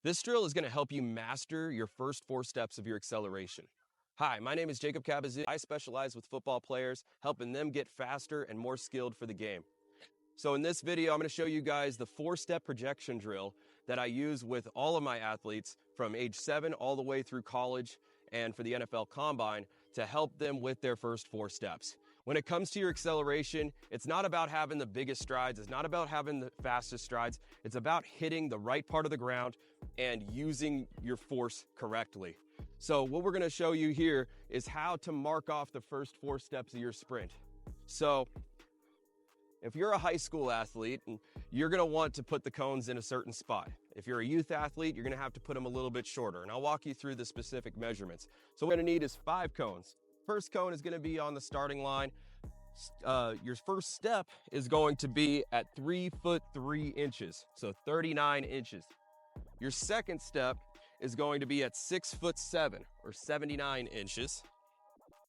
This drill is going to help you master your first 4 steps of your acceleration. Hi, my name is Jacob Cabazoo. I specialize with football players, helping them get faster and more skilled for the game. So in this video, I'm going to show you guys the 4-step projection drill that I use with all of my athletes from age 7 all the way through college and for the NFL Combine to help them with their first 4 steps. When it comes to your acceleration, it's not about having the biggest strides. It's not about having the fastest strides. It's about hitting the right part of the ground and using your force correctly. So what we're going to show you here is how to mark off the first 4 steps of your sprint. So if you're a high school athlete, you're going to want to put the cones in a certain spot. If you're a youth athlete, you're going to have to put them a little bit shorter, and I'll walk you through the specific measurements. So what we're going to need is 5 cones. First cone is going to be on the starting line. Your first step is going to be at 3 foot 3 inches, so 39 inches. Your second step is going to be at 6 foot 7 or 79 inches.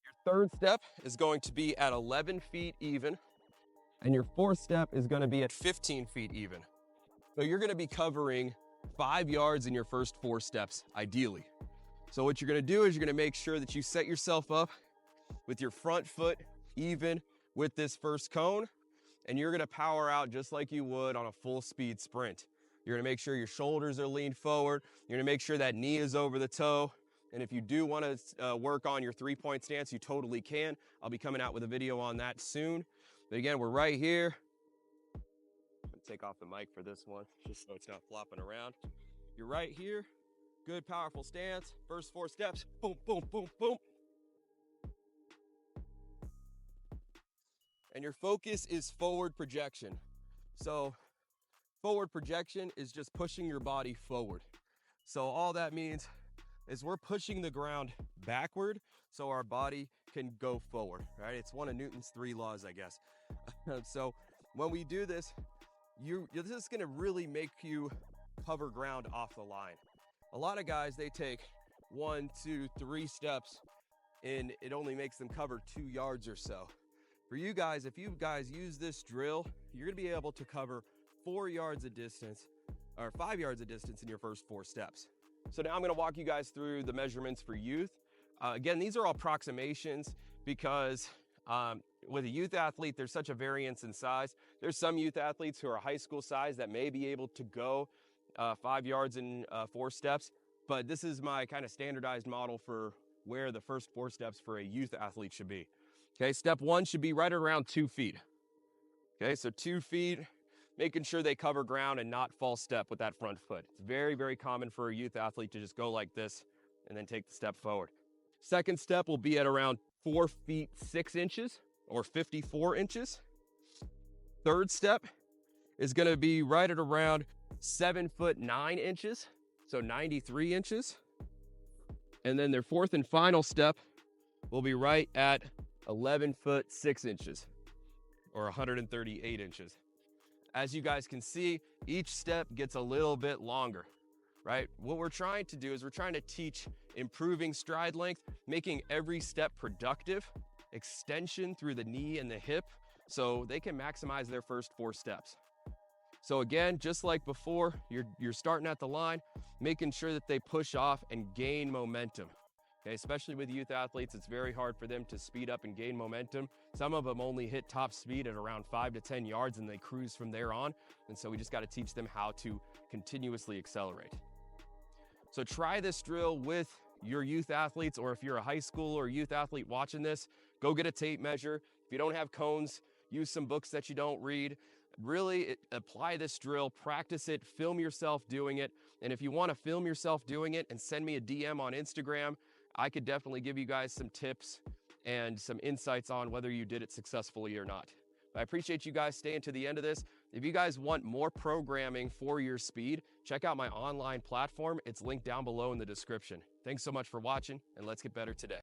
Your third step is going to be at 11 feet even. And your fourth step is going to be at 15 feet even. So you're going to be covering 5 yards in your first 4 steps, ideally. So what you're going to do is you're going to make sure that you set yourself up with your front foot even with this first cone, and you're going to power out just like you would on a full speed sprint. You're going to make sure your shoulders are leaned forward. You're going to make sure that knee is over the toe. And if you do want to work on your 3-point stance, you totally can. I'll be coming out with a video on that soon. But again, we're right here. I'm going to take off the mic for this one, just so it's not flopping around. You're right here. Good, powerful stance. First 4 steps. Boom, boom, boom, boom. And your focus is forward projection. So forward projection is just pushing your body forward. So all that means is we're pushing the ground backward so our body can go forward, right? It's one of Newton's 3 laws, I guess. So when we do this, this is gonna really make you cover ground off the line. A lot of guys, they take 1, 2, 3 steps and it only makes them cover 2 yards or so. For you guys, if you guys use this drill, you're gonna be able to cover 4 yards of distance or 5 yards of distance in your first 4 steps. So now I'm gonna walk you guys through the measurements for youth. Again, these are all approximations because with a youth athlete, there's such a variance in size. There's some youth athletes who are high school size that may be able to go 5 yards in 4 steps, but this is my kind of standardized model for where the first 4 steps for a youth athlete should be. Okay, step 1 should be right around 2 feet. Okay, so 2 feet, making sure they cover ground and not false step with that front foot. It's very, very common for a youth athlete to just go like this and then take the step forward. Second step will be at around 4 feet 6 inches or 54 inches. Third step is going to be right at around 7 foot 9 inches, so 93 inches. And then their fourth and final step will be right at 11 foot 6 inches or 138 inches. As you guys can see, each step gets a little bit longer, right? What we're trying to do is we're trying to teach improving stride length, making every step productive, extension through the knee and the hip so they can maximize their first 4 steps. So again, just like before, you're starting at the line, making sure that they push off and gain momentum. Okay, especially with youth athletes, it's very hard for them to speed up and gain momentum. Some of them only hit top speed at around 5 to 10 yards and they cruise from there on. And so we just got to teach them how to continuously accelerate. So try this drill with your youth athletes, or if you're a high school or youth athlete watching this, go get a tape measure. If you don't have cones, use some books that you don't read. Really apply this drill, practice it, film yourself doing it. And if you want to film yourself doing it and send me a DM on Instagram, I could definitely give you guys some tips and some insights on whether you did it successfully or not. But I appreciate you guys staying to the end of this. If you guys want more programming for your speed, check out my online platform. It's linked down below in the description. Thanks so much for watching, and let's get better today.